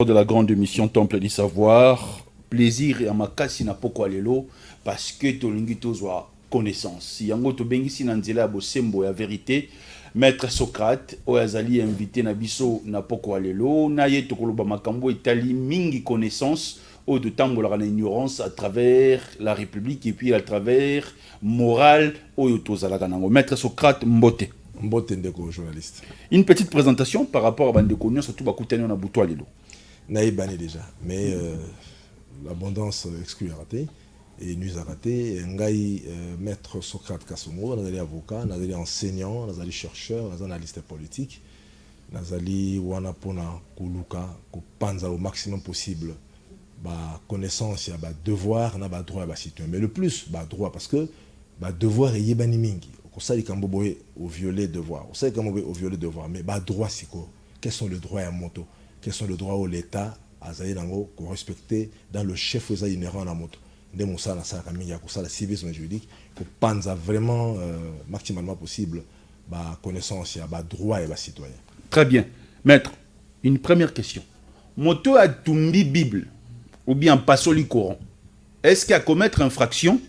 De la grande émission Temple du Savoir, plaisir et amakasi na poko alelo parce que tolingi tozwa connaissance. Yango to bengisi na nzela ya bosembo ya vérité. Maître Socrate oyazali invité na biso na poko alelo na ye tokoloba makambo etali mingi connaissance au de tambola na ignorance à travers la République et puis à travers morale oyo tozalaka nango. Maître Socrate Mbote. Mbote ndeko journaliste. Une petite présentation par rapport à Bandeko Nyon surtout bakutani na buto alelo. Naïbani déjà, mais l'abondance exclut à rater et nuit à rater. Ngai maître Socrate Kassomo, nazali avocat, nazali enseignant, nazali chercheur, nazali analyste politique, nazali wanapona kuluka, kopanza au maximum possible, ba connaissance, ya ba devoir, na ba droit, ba citoyen. Mais le plus, ba droit parce que ba devoir est yebani mingi. Au sali kamboboé au violer devoir, au sali kamboboé au violer devoir. Mais ba droit c'est quoi? Quels sont les droits à moto? Quels sont les droits où l'État a respecté dans le chef aux inhérents à la moto. Des moussa na ça kaming ya kusala civisme juridique pour panza vraiment maximalement possible ba connaissance ya ba droit et ba citoyen. Très bien. Maître, une première question. Moto a tumbi Bible ou bien passoli Coran. Est-ce qu'il y a commettre infraction?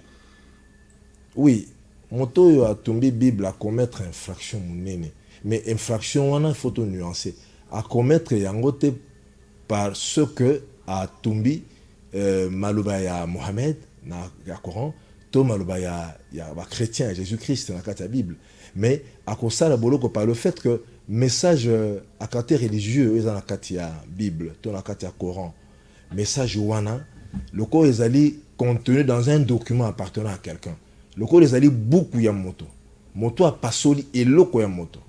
Oui, moto a tumbi Bible à commettre infraction munene. Mais infraction on a faut nuancer. À commettre yangote par ce que a tumbi maluba ya Mohamed na ya Coran to maluba ya chrétien Jésus-Christ na kata Bible, mais à cause la boloko par le fait que message à caractère religieux ils na kata ya Bible to na kata ya Coran message wana le corps les ali contenu dans un document appartenant à quelqu'un le corps les ali beaucoup ya moto a pasoli et loko ya moto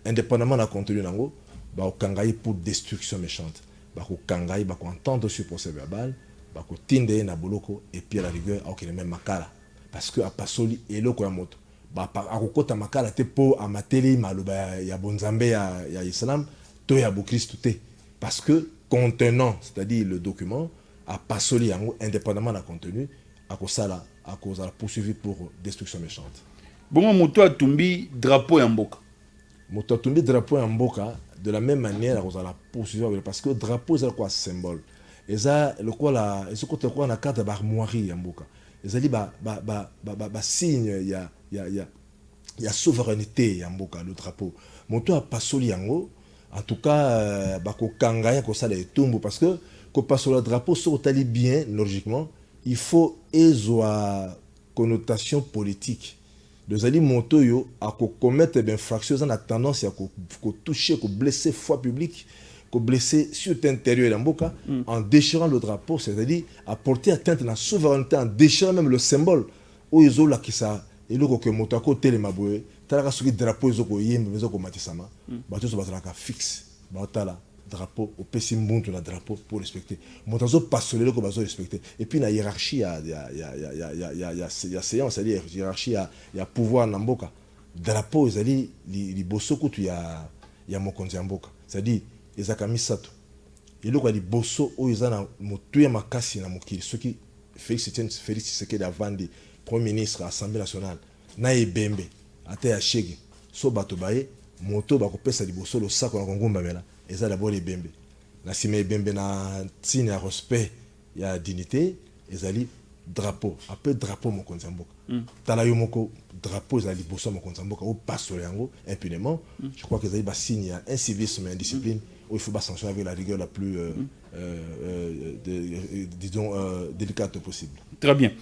indépendamment de contenu nango ba okangai pour destruction méchante ba ko kangai ba ko entendre sur procès verbal ba ko tinde na boloko et puis à la rigueur a okele même makala parce que a pasoli eloko ya moto ba a ko kota makala te po a mateli maloba ya bonzambe ya islam to ya bo Christ te parce que contenant c'est-à-dire le document a pasoli yango indépendamment de contenu a ko sala a cause la poursuivi pour destruction méchante. Bon moto a tumbi drapeau ya mboka. Moto a tumbi drapeau ya mboka de la même manière on la poursuivre parce que drapeau c'est quoi symbole et ça le quoi là et ce côté quoi na carte d'armoirie en boka et ça dit ba signe il y a souveraineté en boka le drapeau moto a pasoli yango en tout cas ba ko kangaya ko ça les tombeaux parce que ko pasoli le drapeau sur tali bien logiquement il faut ezoa connotation politique. Deux alliés moto yo à commettre des infractions en a tendance à toucher, à blesser foi publique, à blesser sur intérieur en déchirant le drapeau, c'est-à-dire à porter atteinte à la souveraineté en déchirant même le symbole. Où ils ont là qui ça et le que moto à côté les maboué, t'as la sur drapeau ils ont quoi yé mais ils ont quoi matisama, bateau se battra fixe, batala drapeau au pessim buntu na drapeau pour respecter montazo passer le ko bazo respecter et puis la hiérarchie ya séance c'est-à-dire hiérarchie ya pouvoir na mboka drapeau ezali li boso kutu ya mokonzi ya mboka c'est-à-dire ezaka misato eloko li boso o ezana motu ya makasi na mokili soki Félix Tshisekedi avandi premier ministre assemblée nationale na ebembe ata ya shege so bato baye moto bakopesa li boso lo sako na kongumba mela. Et ça d'abord les bembe. La cime bembe na signe à respect et à dignité. Et ça li drapeau. Après drapeau mon konzamboka. Tala yo moko drapeau ça li bosso mon konzamboka ou passe yango impunément. Je crois que ça li ba signe à un civisme et une discipline où il faut pas sanctionner avec la rigueur la plus disons délicate possible. Très bien.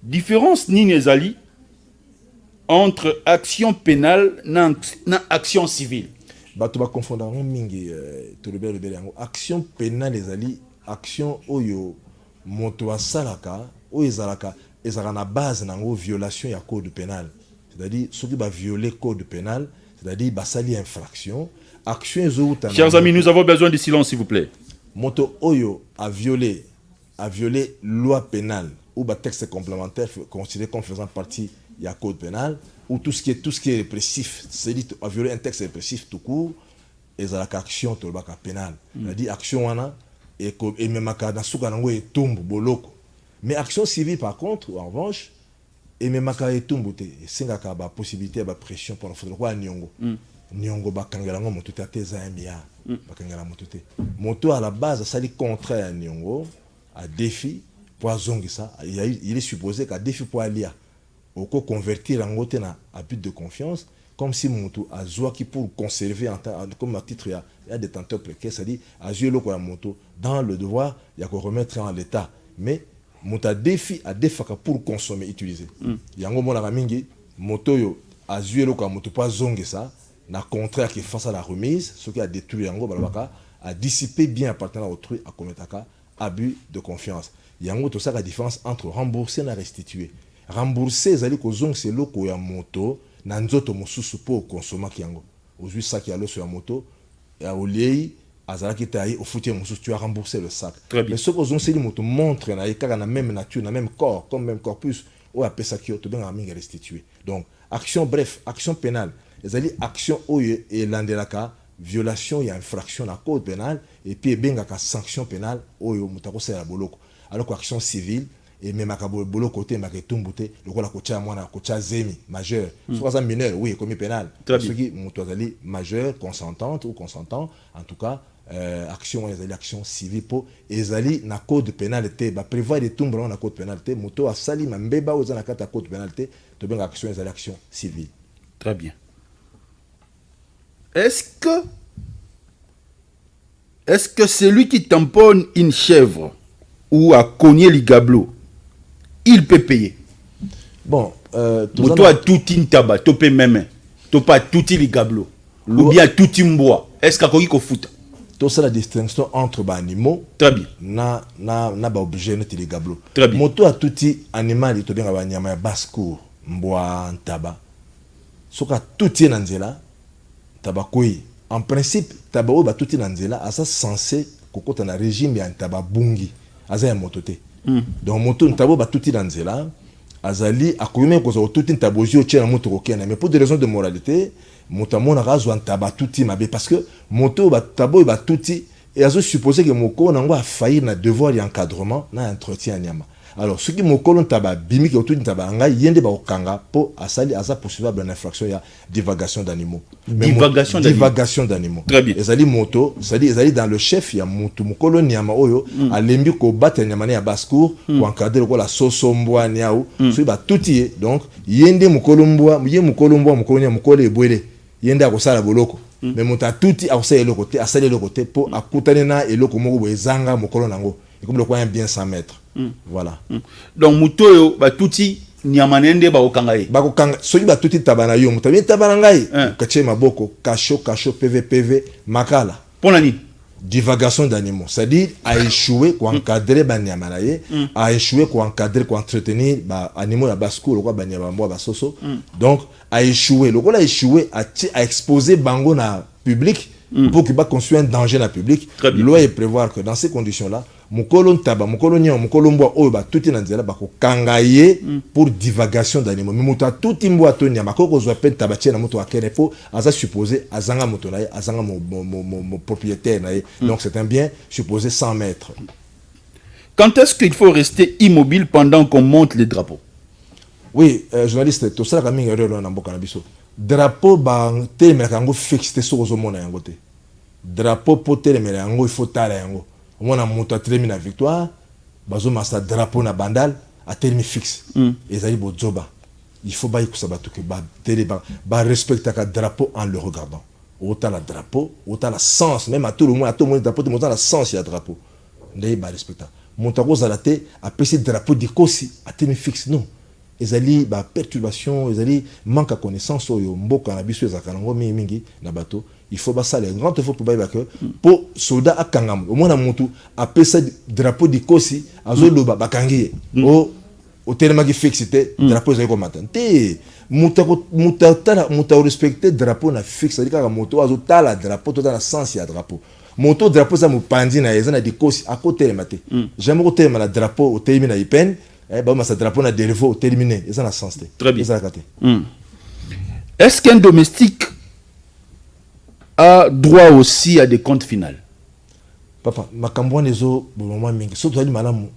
Différence ni ezali entre action pénale na action civile. Bato ba confondre mingi to le yango action pénale ezali action oyo moto asalaka oyo ezalaka na base nango violation ya code pénal, c'est-à-dire ceux qui ba violer code pénal, c'est-à-dire ba sali infraction action ezouta. Chers amis, nous avons besoin de silence s'il vous plaît. Moto oyo a violé loi pénale ou ba texte complémentaire considéré comme faisant partie ya code pénal ou tout ce qui est répressif, c'est-à-dire à violer un texte répressif tout court, et ça la action to baka pénal. C'est-à-dire action wana et même maka na suka nango et tombe boloko. Mais action civile par contre en revanche et même maka et tombe te singa ka ba possibilité ba pression pour faire quoi nyongo. Nyongo ba kangela ngo moto tata za mbia bakangela moto te. Moto à la base ça dit contraire à Nyongo à défi pour zongisa, il est supposé qu'à défi pour aller au convertir en côté à but de confiance comme si moto a joie qui pour conserver comme à titre il y a des tenteurs précaires, c'est-à-dire à jouer le quoi moto dans le devoir il y a qu'on remettre en l'état, mais moto a défi pour consommer utiliser. Yango mona mingi moto yo a joué le quoi moto pas zongisa na contraire qui face à la remise, ce qui a détruit yango balabaka a dissipé bien appartenant à autrui à commettre abus de confiance. Yango tout ça la différence entre rembourser et restituer. Rembourser zali ko zong c'est loko ya moto na nzoto mosusu po consommer kiango. Aujourd'hui ça qui a sur la moto ya olei azala ki tayi au foutier mosusu tu as remboursé le sac. Mais ce que zong c'est moto montre na ikaka na même nature, na même corps, comme même corpus ou appelle ça qui to ben ami restituer. Donc action bref, action pénale. Zali action oye et landelaka violation et infraction à code pénal et puis benga ka sanction pénale oyo mutako c'est la boloko. Alors qu'action civile et même à bolo côté maketumbute le quoi la kocha mwana kocha zemi majeur soit un mineur oui commis pénal ce qui mutazali majeur consentante ou consentant en tout cas action ezali action civile pour ezali na code pénalité ba prévoir des tumbes na code pénalité moto a sali mambeba oza na kata code pénalité to benga action ezali action civile. Très bien. Est-ce que celui qui tamponne une chèvre ou a cogné le gablo, il peut payer? Bon, tu as tout une tabac, tu peux même, tu pas tout le gablo, ou bien tout une bois. Est-ce qu'il y a foot? Tout ça la distinction entre les animaux. Très bien. Na ba obligé de les gablo. Très bien. Moto a tout animal il te bien ba nyama basse-cour, mboa, tabac. Soka tout nanzela tabakoi. En principe tabao ba tout nanzela asa censé kokota na régime ya tababungi. Aza ya motote. Donc moto ntabo ba tuti dans nzela azali akoyome ko tuti ntaboji o tchena moto kokena mais pour des raisons de moralité moto mona razo ntaba tuti mabe parce que moto ba tabo ba tuti et azo supposer que moko nango a failli na devoir d'encadrement na entretien nyama. Alors ce qui moko ntaba bimi ke tuti ntaba nga yende ba okanga po asali asa poursuivable en infraction ya divagation d'animaux. Divagation d'animaux. Très bien. Ezali moto, ezali dans le chef ya moto mokolo nyama oyo alembi ko battre nyama ya basse-cour pour encadrer ko la soso mbwa nyao. So ba tuti donc yende mokolo mbwa mokolo nyama mokolo ebwele. Yende akosala boloko. Mais moto tuti akosala eloko te, asali eloko te po akutane na eloko moko bo ezanga mokolo nango. Et comme le coin bien 100 mètres. Voilà. Donc mutoyo ba tuti nyamanende ba okangaye. Ba okanga soki ba tuti tabana yo mutabi tabana ngai. Kache maboko kacho PV makala. Pour nani? Divagation d'animaux, c'est-à-dire a échoué pour encadrer ba nyamanaye, a échoué pour encadrer pour entretenir ba animaux ya basse-cour le quoi ba nyama ba soso. Donc a échoué, le quoi a échoué a exposé bango na public pour qu'il va construire un danger dans le public. Loi est prévoir que dans ces conditions-là mukolo ntaba mukolo nyama mukolo mbwa oyo ba tuti na nzela ba ko kangaye pour divagation d'animaux mais muta tuti mbwa to nyama ko kozwa pe taba tchena muto akene po aza supposé azanga moto naye azanga mo propriétaire naye donc c'est un bien supposé 100 mètres. Quand est-ce qu'il faut rester immobile pendant qu'on monte les drapeaux? Oui, journaliste to sala kaminga relo na mboka na biso drapeau ba telemela yango fixé sur ozomona yango te drapeau po telemela yango il faut tala yango. On a monté à terminer la victoire, bazo massa drapeau na bandal a terminé fixe. Et ça y bozoba. Il faut bailler que ça batte que ba respecter le drapeau en le regardant. Autant la drapeau, autant la sens même à tout le monde drapeau autant la sens il y a drapeau. Ndé ba respecter. Montako zalate a pèsé drapeau de kosi a terminé fixe non. Ezali ba perturbation, ezali manque à connaissance oyo mboka na biso ezakanango mingi na bateau. Il faut ça les grands faut pour bailler que pour soldat à kangam au moins mutu a pèsé drapeau de kosi azo loba bakangi au tellement qui fixité drapeau zai comme attendez muta respecter drapeau na fixe c'est dire que moto azo tala drapeau tout dans le sens il y a drapeau moto drapeau ça mu pandi na ezana de kosi à côté le maté jamais côté la drapeau au terminer na ipen bah ma sa drapeau na dérivé au terminer ezana sens très bien ça est-ce qu'un domestique a droit aussi à des comptes finales? Papa, ma cambouane les eaux, bon moment mingi, surtout ali malamu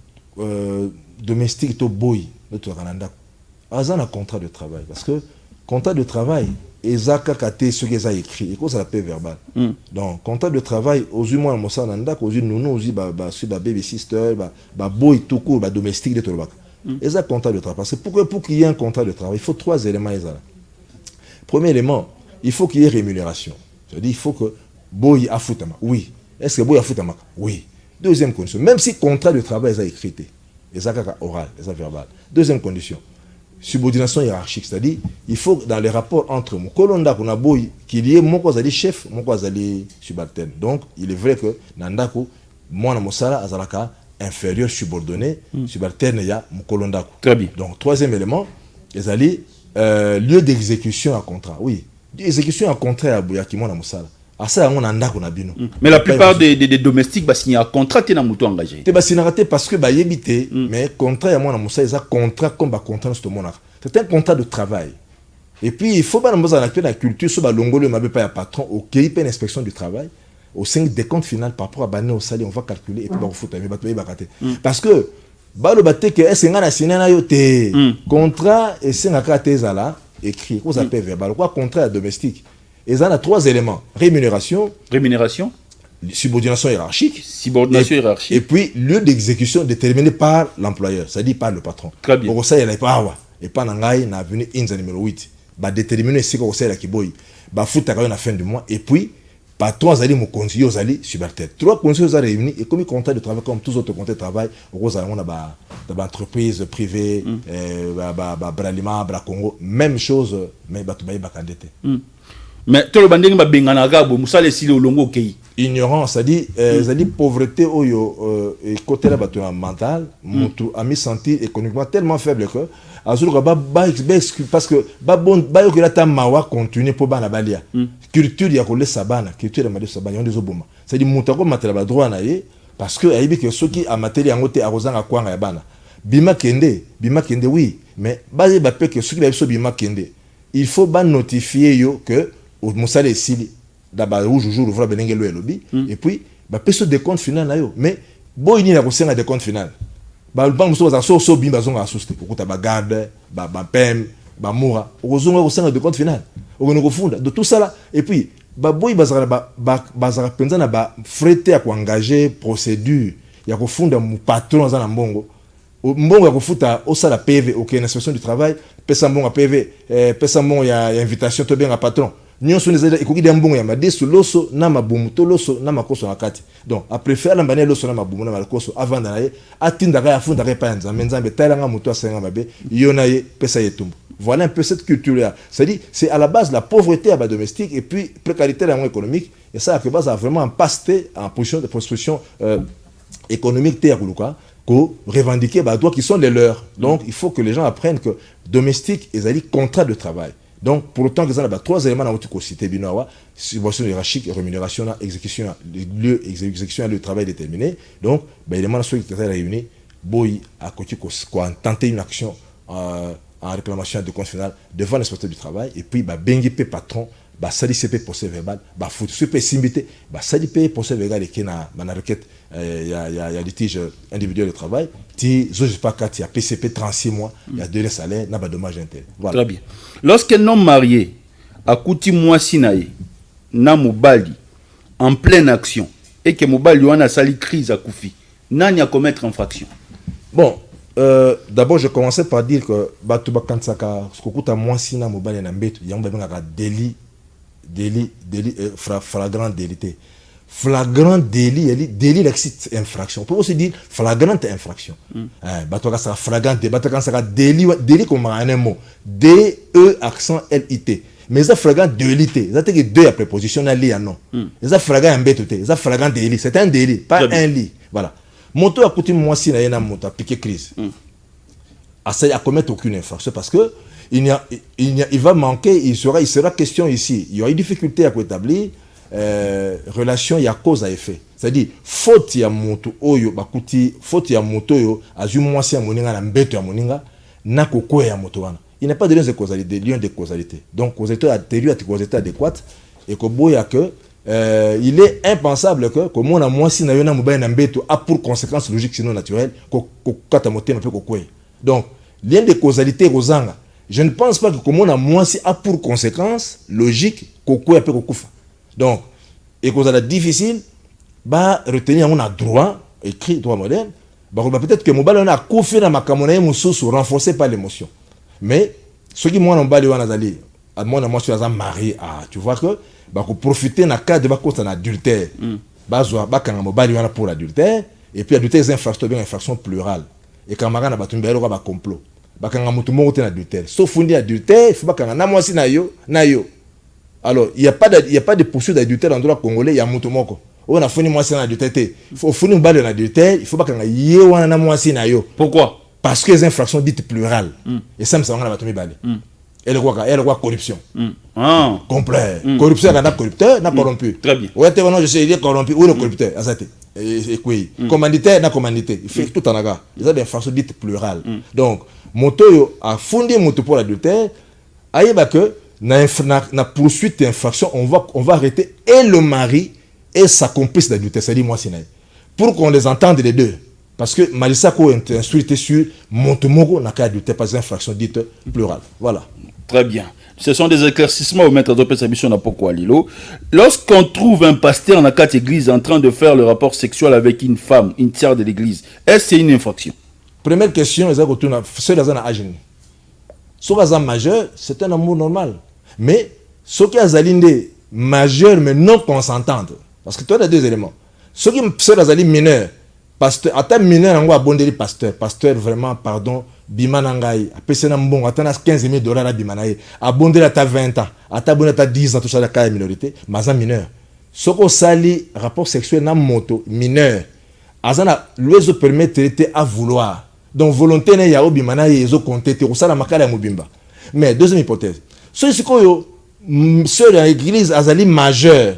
domestique to boy, le to Canada. Azan a contrat de travail parce que contrat de travail ezaka kate ce que ça écrit et que ça l'appelle verbal. Donc contrat de travail aux moi mo ça nanda aux nous aussi ba sur ba baby sister ba boy tout court ba domestique de tout le et ça contrat de travail parce que pour qu'il y ait un contrat de travail il faut 3 éléments ezala. Premier élément, il faut qu'il y ait rémunération. C'est-à-dire il faut que boy afutama. Oui. Est-ce que boy afutama? Oui. Deuxième condition, même si contrat de travail est écrit, est oral, est verbal. Deuxième condition, subordination hiérarchique, c'est-à-dire il faut dans les rapports entre mon colonda qu'on a boy qu'il y ait mon quoi chef, mon quoi subalterne. Donc il est vrai que nandako moi na mosala azalaka inférieur subordonné, subalterne ya mon colonda. Très bien. Donc troisième élément, ezali lieu d'exécution à contrat. Oui, exécution à contrat à boya ki mon na mosala. Mais la plupart des domestiques signent un contrat qui est engagé. Parce que yébité, mais contrat à moi c'est un contrat comme un contrat sur mon c'est un contrat de travail. Et puis il faut pas dans la culture sur l'ongolo m'a pas un patron au qui une inspection du travail au 5 des comptes final par rapport à bané au salaire on va calculer et puis on fout parce que le baté que est ngana sinana yo té contrat et c'est ngaka tezala écrit quoi s'appelle verbal quoi contrat domestique. Et ça a 3 éléments. Rémunération. Subordination hiérarchique. Et puis, lieu d'exécution déterminé par l'employeur, c'est-à-dire par le patron. Très bien. Pour ça, il n'y a pas et pas n'angaï n'a venu inza numéro 8. Bah déterminer ce qu'on sait là qui boy. Bah fout à la fin du mois. Et puis, patron a mon conseiller aux alliés subalternes. 3 conseillers ont réunis et comme contrat de travail comme tous autres contrats de travail, on a des entreprises privées, Bralima, Bracongo, même chose, mais Batoubaï Bakandete. Mais tout le banding ba bengana gabo musale sile olongo kei. Ignorance, c'est-à-dire pauvreté oyo et côté là bateau mental, mutu a mis sentir économiquement tellement faible que azulu ba parce que ba bon ba yo que la tamawa continue pour bana balia. Culture ya ko le sabana, culture ma de sabana on des oboma. C'est-à-dire mutu ko matela ba droit na ye parce que aibi que ceux qui a mateli yangote arozanga kwanga ya bana. Bima kende oui, mais ba pe que ceux qui ba so bima kende. Il faut ba notifier yo que au mosale sili d'abord rouge jour ouvra benenge lo elobi et puis ba peso de compte final na yo mais boy ni na ko senga de compte final ba bank so za so bimba zonga asuste okuta ba garde ba pem ba moura ozonga ko senga de compte final okeno ko funda de tout ça là et puis ba boy bazara bazara penza na ba frete ya ko engager procédure ya ko funda mu patron za na mbongo mbongo ya ko futa osala PV aucune inspection du travail pesa mbongo PV pesa mbongo ya invitation to bien patron nyonso nezali ekoki de mbongo ya madesu loso na mabumu to loso na makoso na kati donc après faire l'ambane loso na mabumu na makoso avant d'aller atinda ka afunda ka pa nzambe nzambe talanga muto asenga mabe yona ye pesa yetumbu. Voilà un peu cette culture là, c'est-à-dire c'est à la base la pauvreté à bas domestique et puis précarité à économique et ça que base a vraiment un pasté en position de construction économique té akuluka ko revendiquer ba droits qui sont les leurs. Donc il faut que les gens apprennent que domestique et ali contrat de travail. Donc, pour autant que ça a 3 éléments dans votre cité binoa, subvention hiérarchique, rémunération, exécution, lieu exécution, le travail déterminé. Donc, les éléments qui sont réunis, boy à côté quoi tenter une action en réclamation de compte final devant l'inspecteur du travail et puis bengi patron ba sali CP procès verbal ba fout CP simbité ba sali pe procès verbal et qui na requête il y a litige individuel de travail ti zo pas 4 il y a PCP 36 mois il y a 2 salaires na ba dommage intérêt. Voilà. Très bien. Lorsqu'un homme marié a couti moi sinaye na mobali en pleine action et que mobali wana sali crise à koufi nani a commettre infraction. Bon, d'abord je commençais par dire que batuba kansaka skokuta moi sina mobali na mbetu yamba benga délit flagrant délit. Flagrant délit, délit l'existe infraction. On peut aussi dire flagrante infraction. Batoka sera flagrant, batoka sera délit comme un mot. D-E accent L-I-T. Mais ça flagrant délit, ça c'est que 2 à préposition à li à non. Ça flagrant mbétoté, ça flagrant délit, c'est un délit, pas un lit. Voilà. Moto a coûté moi si na moto a piqué crise. À commettre aucune infraction parce que il va manquer, il sera question ici. Il y aura une difficulté à établir relation, il y a cause à effet. C'est-à-dire, faute ya moto oyo, bakuti, faute ya moto yo, azu mwasi ya moninga na mbeto ya moninga, na koko ya moto wana. Il n'y a pas de lien de causalité, Donc, causalité adéquate, et que boya que, il est impensable que, comme on a mwasi na yona mobile na mbeto, a pour conséquence logique sinon naturelle, ko kata moté na pe koko. Donc, lien de causalité rozanga, je ne pense pas que comme on a moins si a pour conséquence logique qu'au peu kokufa. Donc et qu'on a difficile bah retenir on a droit écrit droit moderne bah peut-être que mobile on a koufé na makamona mususu renforcé par l'émotion. Mais ceux qui moi on bali wana zali à moi je suis marié tu vois que bah pour profiter na cas de ba cause en adultère bah kanga mobile wana pour l'adultère et puis adultère c'est infraction plurale et quand magana ba tumbelo ba complot ba kanga mutu moko te na adultère sauf on dit adultère il faut ba kanga na mwasi na yo alors il y a pas de poursuite d'adultère dans le droit congolais il y a mutu moko on a fini mwasi na adultère il faut fini mobile na adultère il faut ba kanga ye wana na mwasi na yo. Pourquoi? Parce que les infractions dites plurales et ça me semble na ba tumbali elle quoi corruption complet corruption na corrupteur na corrompu très bien ouais je sais corrompu ou le corrupteur azate et quoi commanditaire na commandité il fait tout en aga ils ont des infractions dites plurales donc moto a fondé moto pour l'adultère ayeba que na poursuite d'infraction on va arrêter et le mari et sa complice d'adultère c'est-à-dire moi c'est pour qu'on les entende les deux parce que Malissa ko instruité sur montomoko na cas d'adultère pas infraction dite plurale voilà. Très bien. Ce sont des éclaircissements au maître d'Opé Sabition à Poko Alilo. Lorsqu'on trouve un pasteur dans la carte église en train de faire le rapport sexuel avec une femme, une tiers de l'église, est-ce que c'est une infraction? Première question, c'est dans un âge. Si vous êtes majeur, c'est un amour normal. Mais ceux qui sont majeurs mais non consentants, parce que tu as deux éléments. Ceux qui sont mineurs, pasteur, attends mineur, on va abonder pasteur vraiment, pardon, bimanangai, apesena mbongo, attends 15 000 $ à bimanaye, abonder à ta 20 ans, abonder à ta 10 ans, tout ça la cas minorité, mais en mineur. Ce qu'on sali rapport sexuel na moto mineur, azana l'ouest permet de traiter à vouloir. Donc volonté ne ya bimanaye ezo compter te ça la makala mobimba. Mais deuxième hypothèse, ceux qui sont dans l'église azali majeur,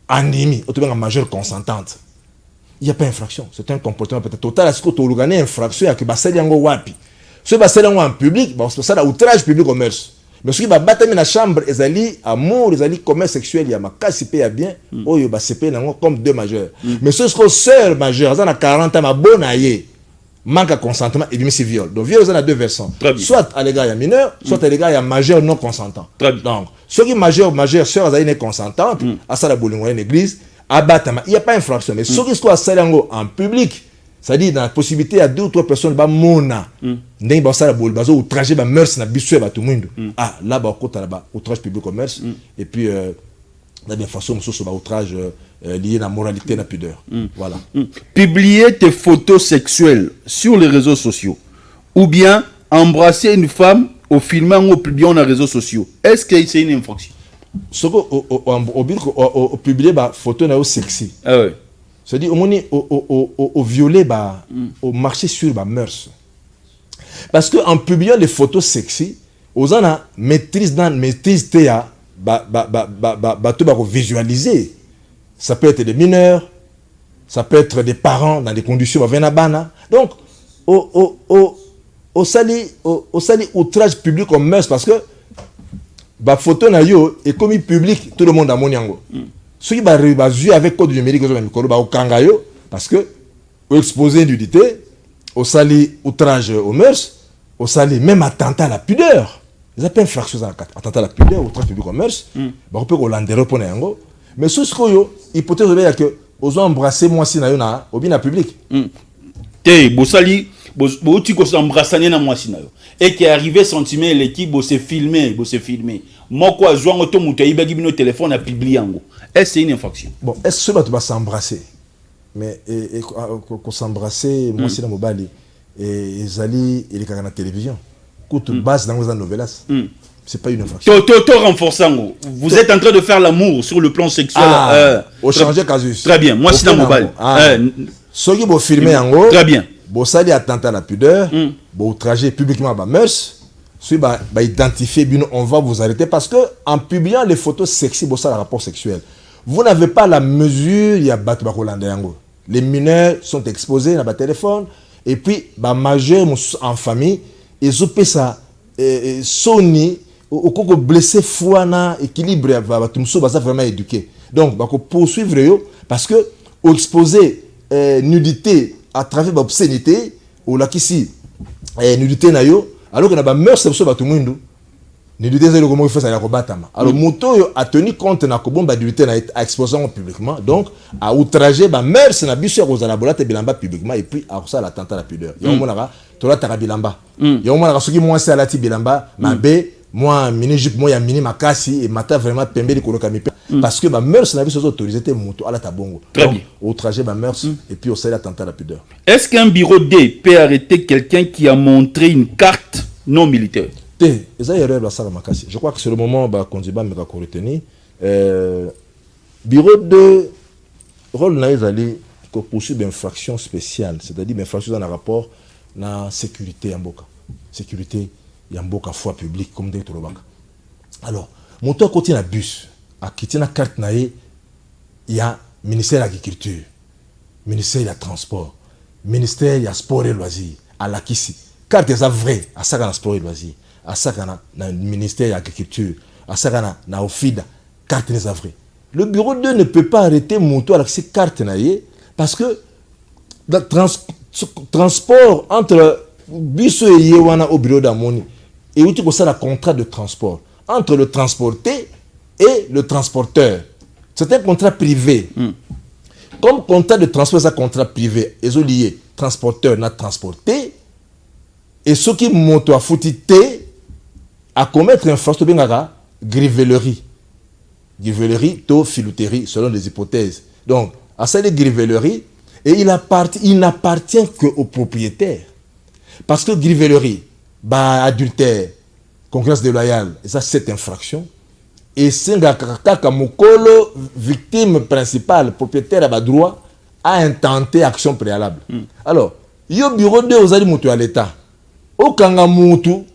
animi, autrement majeur consentante. Il n'y a pas d'infraction. C'est un comportement peut-être total. Est-ce que tu as organisé une infraction avec Bassel Yango Wapi? Ce Bassel Yango en public, c'est ça l'outrage public au mœurs. Mais ce qui va battre dans la chambre, ils allaient amour, ils allaient commerce sexuel, il y a ma casse payé bien, oh, il va se payer comme deux majeurs. Mais ce sont sœurs majeures, ils ont 40 ans, ma bonne aïe, manque à consentement et bien c'est viol. Donc, viol, ils ont deux versants. Soit à l'égard, il y a mineur, soit à l'égard, il y a majeur non consentant. Donc, ceux qui majeurs, sœurs, ils sont consentantes, à ça la boulot, une église, il n'y a pas d'infraction. Mais ceux qui sont en public, c'est-à-dire dans la possibilité, il y a 2 ou 3 personnes qui sont outragées, qui mœurs, tout le monde. Ah, là, il y a outrage public au mœurs. Et puis, il y a des façons de outrage lié à la moralité et à la pudeur. Voilà. Publier tes photos sexuelles sur les réseaux sociaux ou bien embrasser une femme au filmant ou publiant sur les réseaux sociaux, est-ce que c'est une infraction? Ce qu'on publie des photos sexy. Ah ouais. C'est-à-dire au violer, au marcher sur les mœurs. Parce qu'en publiant les photos sexy, aux gens maîtrise visualiser. Ça peut être des mineurs, ça peut être des parents dans des conditions donc au sali outrage public en mœurs parce que la photo na yo est comme public, tout le monde a mon yango. Ceux qui va jouer avec code numérique au kangayo parce que au exposer nudité, au sali outrage aux mœurs, au sali même attentat à la pudeur. Ils appellent infraction attentat à la pudeur, outrage public aux mœurs. On peut l'enderrer pour yango. Mais ceux qui hypothèse que aux embrasser moi si na yo na au bien public. Té bosali tu ko s'embrasser na moi si na yo. Et qui est arrivé sentiment l'équipe se filmer. Moi quoi jouer auto muta ibagi bino téléphone à publier yango. Est-ce que c'est une infraction? Bon, est-ce que tu vas s'embrasser? Mais qu'on s'embrasser moi si na mobali et zali il est dans la télévision. Coûte base dans les novelas. C'est pas une infraction. Renforçant. Vous êtes en train de faire l'amour sur le plan sexuel. Au changer casus. Très bien. Moi, c'est dans mobile. Ceux qui vont filmer en haut. Très bien. Bon, ça dit attentat à la pudeur. Bon, outrager publiquement ma mœurs. Ceux qui identifier, on va vous arrêter parce que en publiant les photos sexy, bon, ça le rapport sexuel. Vous n'avez pas la mesure. Il y a battu yango. Les mineurs sont exposés dans le téléphone et puis, majeur en famille, ils ont fait ça. Sony au coup blessé foana équilibre va tout ça vraiment éduqué donc poursuivre parce que exposer nudité à travers obscénité ou là ici nudité na yo alors que na ba mœurs c'est ba tout mundu ni du désir comment il fait ça ya kobatama alors moto a tenu compte na kobomba adultère na exposant publiquement donc a outragé ba mœurs na biso ya kozala bolate bilamba publiquement et puis a ça l'attentat à la pudeur yo monaka tola taka bilamba yo monaka soki moi c'est alati bilamba mabe moi mini jupe moi ya mini makasi et mata vraiment pembe likoloka mipe parce que ba mœurs na biso autorisé te moto ala tabongo donc outragé ba mœurs et puis au ça l'attentat à la pudeur. Est-ce qu'un bureau D peut arrêter quelqu'un qui a montré une carte non militaire? Je crois que c'est le moment qu'on dit que je retenir. Bureau de rôle pour poursuivre une infraction spéciale, c'est-à-dire une infraction dans le rapport à la sécurité en Boka. Sécurité en Boka, foi publique, comme des Torobaka. Alors, mon tour côté un bus, à quitter la carte, il y a ministère de l'Agriculture, ministère de la Transport, ministère de Sport et Loisirs, à la Kissi. Carte est vraie, à ça, dans Sport et Loisirs. À ça dans le ministère de l'Agriculture, à ça dans l'OFIDA, carte n'est pas vraie. Le bureau 2 ne peut pas arrêter mon tour avec ces cartes parce que le transport entre Bisso et Yewana au bureau d'Amoni et où tu as un contrat de transport entre le transporté et le transporteur. C'est un contrat privé. Comme contrat de transport, c'est un contrat privé. Ils ont lié transporteur n'a transporté et ceux qui montent à foutiter à commettre une infraction de grivellerie. Grivellerie, taux, filouterie, selon les hypothèses. Donc, à cette grivellerie, et il n'appartient qu'au propriétaire. Parce que grivellerie, adultère, concurrence déloyale, et ça, c'est infraction. Et c'est un victime principale, propriétaire à droit, a intenté action préalable. Alors, il y a un bureau de aux à l'État. Au Kangamoutou,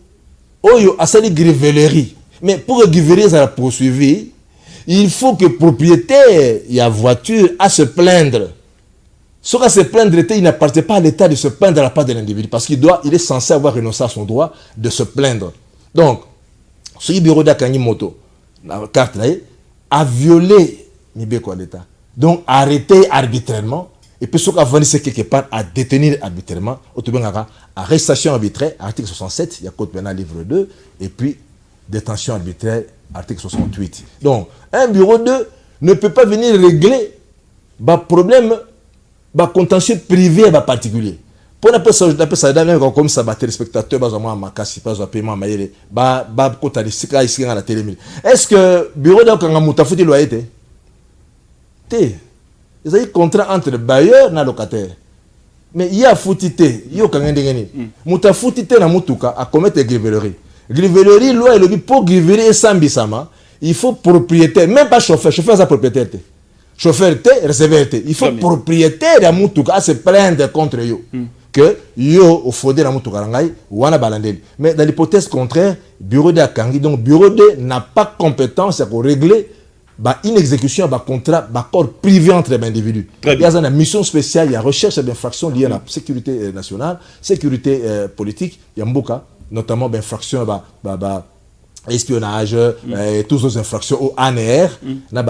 Oyo asali grivellerie. Mais pour que grivellerie soit poursuivie, il faut que le propriétaire de la voiture a se plaindre. Ce qu'à se plaindre, il n'appartient pas à l'État de se plaindre à la part de l'individu parce qu'il est censé avoir renoncé à son droit de se plaindre. Donc, ce bureau d'Akanyi Moto, la carte là, a violé l'État. Donc, arrêté arbitrairement. Et puis, ce qu'on va c'est quelque part à détenir arbitrairement, arrestation arbitraire, article 67, il y a code pénal livre 2, et puis détention arbitraire, article 68. Donc, un bureau 2 ne peut pas venir régler le problème, le contentieux privé et particulier. Pour la personne, comme ça, les spectateurs, est-ce que le bureau de Kangamouta loyauté? Il y a un contrat entre le bailleur et le locataire. Mais il y a foutité, il y a kangendengeni. Muta foutité na mutuka à commettre grivellerie. Grivellerie, loi et le pour griveler sans bisama, il faut propriétaire, même pas chauffeur, chauffeur c'est propriétaire. Chauffeur receveur. Il faut propriétaire à mutuka à se plaindre contre eux. Que yo au fondé na mutuka ngai wana balandeli. Mais dans l'hypothèse contraire, bureau de Akangi, donc bureau de n'a pas compétence pour régler une exécution d'un contrat d'accord privé entre les individus. Il y a une mission spéciale, il y a recherche d'infractions liées à la sécurité nationale, sécurité politique, il y a beaucoup, notamment d'infractions, espionnage, toutes les infractions au ANR,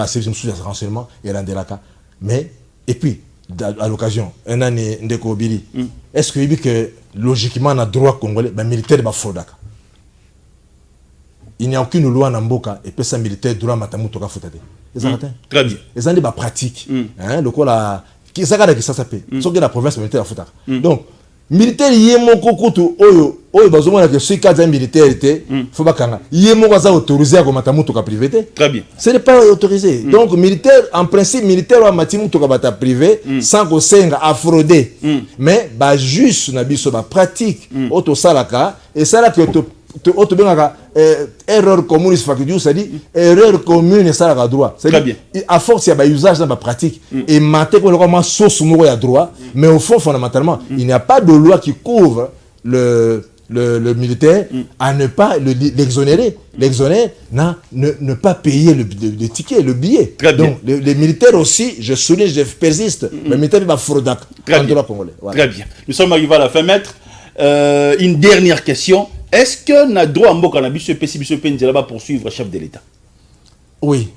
service de renseignement et l'Andelaka. Mais, et puis, à l'occasion, un an de Kobili, est-ce que logiquement, on a droit congolais, militaire de Fodaka? Il n'y a aucune loi en Mboka et personne militaire droit matamuto ka futade. Très bien. Les gens ba pratique. Hein, le quoi qui ça s'appelle. Sauf que la province militaire futaka. Donc militaire yemo kokutu oyo bazomona que ce cadre militaire était faut pas kanga. Yemo za autorisé à matamuto ka privé. Très bien. Ce n'est pas autorisé. Donc militaire en principe militaire wa matamuto ka bata privé sans que senga à frauder. Mais juste na biso ba pratique auto salaka et ça là que erreur commune, c'est-à-dire erreur commune, ça a droit. Très à force, il y a un usage dans la pratique. Et maintenant, on a sauce à droit. Mais au fond, fondamentalement, il n'y a pas de loi qui couvre le militaire à ne pas l'exonérer. L'exonérer, ne pas payer le ticket, le billet. Donc, les militaires aussi, je souligne, je persiste. Le militaire va frauder. Très bien. Nous sommes arrivés à la fin, maître. Une dernière question. Est-ce que nous avons droit à Mboka poursuivre le chef de l'État? Oui.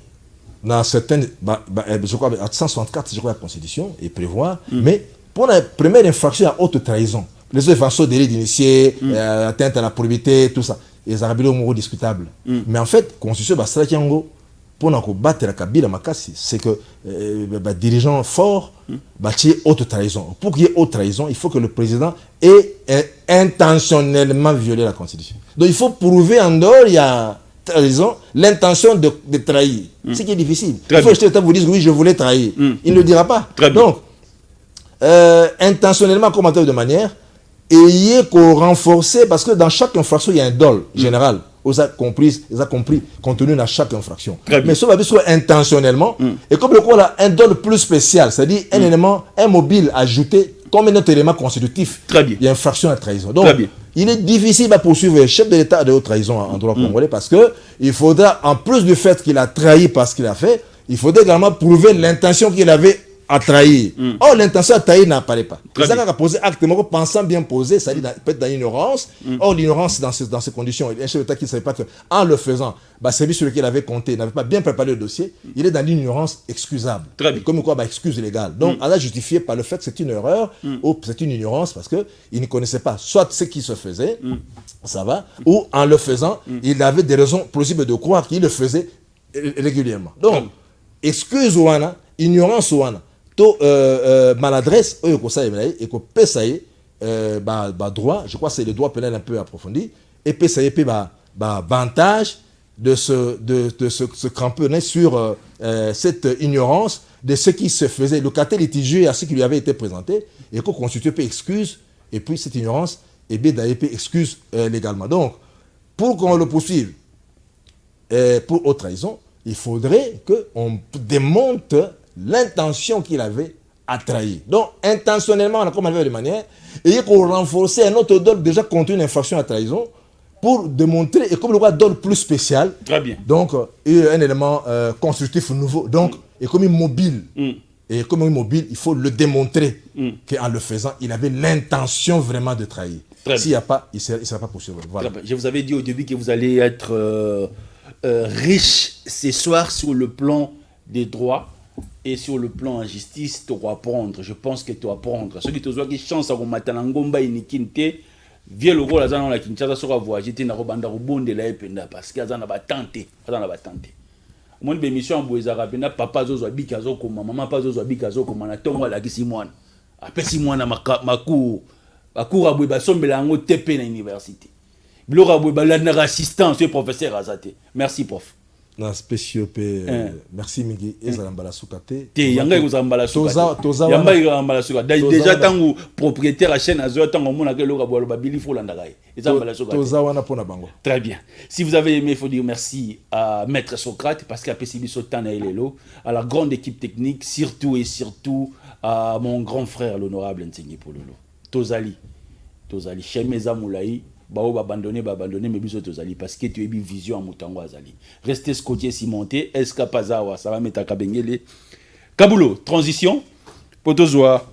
Dans certaines, je crois, à 164, je crois, la Constitution, et prévoit. Mais pour la première infraction à haute trahison, les autres façons délit d'initié, atteinte à la probité, tout ça. Les arabes sont discutables. Mais en fait, constitution basala kiango pour battre la Kabila Makassi, c'est que dirigeant fort bâtit haute trahison. Pour qu'il y ait haute trahison, il faut que le président ait intentionnellement violé la Constitution. Donc il faut prouver en dehors, il y a trahison, l'intention de trahir. Ce qui est difficile. Il faut que l'État vous dise oui, je voulais trahir. Il ne le dira pas. Donc, intentionnellement, comme de manière, ayez qu'on renforcer, parce que dans chaque infraction, il y a un dol général. Ils ont compris, contenu dans chaque infraction. Mais ça va être soit intentionnellement, et comme le coup là, un dol plus spécial, c'est-à-dire un élément, un mobile ajouté comme un autre élément constitutif. Il y a infraction à trahison. Donc, il est difficile à poursuivre le chef de l'État de haute trahison en droit congolais parce que il faudra, en plus du fait qu'il a trahi parce qu'il a fait, il faudrait également prouver l'intention qu'il avait à trahir. Or, l'intention à trahir n'apparaît pas. C'est ça qu'a posé acte, pensant bien posé, c'est-à-dire peut-être dans l'ignorance. Or, l'ignorance, dans ces conditions, un chef d'État qui ne savait pas qu'en le faisant, celui sur lequel il avait compté n'avait pas bien préparé le dossier, il est dans l'ignorance excusable. Comme quoi, excuse légale. Donc, elle a justifié par le fait que c'est une erreur ou c'est une ignorance parce qu'il ne connaissait pas soit ce qui se faisait, ça va, ou en le faisant, il avait des raisons plausibles de croire qu'il le faisait régulièrement. Donc, excuse ouana, ignorance ouana, maladresse, et que pesaye, droit, je crois que c'est le droit pénal un peu approfondi, et pesaye, avantage de se cramponner sur cette ignorance de ce qui se faisait, le caractère litigieux à ce qui lui avait été présenté, et qu'on constitue excuse, et puis cette ignorance, et bien d'ailleurs excuse légalement. Donc, pour qu'on le poursuive pour haute trahison, il faudrait qu'on démontre l'intention qu'il avait à trahir. Donc, intentionnellement, comme on avait de manière, et qu'on renforcer un autre dol déjà contre une infraction à trahison pour démontrer, et comme le roi dol plus spécial, donc, un élément constructif nouveau, donc, et comme immobile. Et comme immobile, il faut le démontrer qu'en le faisant, il avait l'intention vraiment de trahir. S'il n'y a pas, il ne sera pas possible. Voilà. Je vous avais dit au début que vous allez être riche ce soir sur le plan des droits. Et sur le plan en justice, tu dois apprendre. Je pense que tu dois apprendre. Ceux qui te ont chance à remettre en Gomba et Nikinte, viens le rôle à la Kinshasa sur la voie. J'étais dans le bon de la Ependa parce qu'il y a un tenté. Mon émission en Boezara, papa zozo abikazo comme maman pas zozo abikazo comme na tongo la kisimwana. Après 6 mois na makou. Makou abwe ba sombela ngo TP na université. Bilora abwe ba la assistant sur professeur Azate. Merci prof. Na spéciaux merci Migi ezalambala sukate te yanga ezalambala sukate yamba ezalambala sukate déjà tangu propriétaire à chaîne azo tangu mona ke loka bolo babili folanda kai ezalambala sukate toza wana pona bango. Très bien. Si vous avez aimé, il faut dire merci à Maître Socrate parce qu'il a passé ce temps à Elelo, à la grande équipe technique, surtout à mon grand frère l'honorable Nsengi Pololo. Tozali Chemeza Moulaï bao abandonné mais biso tozali parce que tu es une vision à Mutango azali. Restez scotché cimenté, escapazawa, ça va mettre à Kabengele. Kabulo, transition, Potozoa.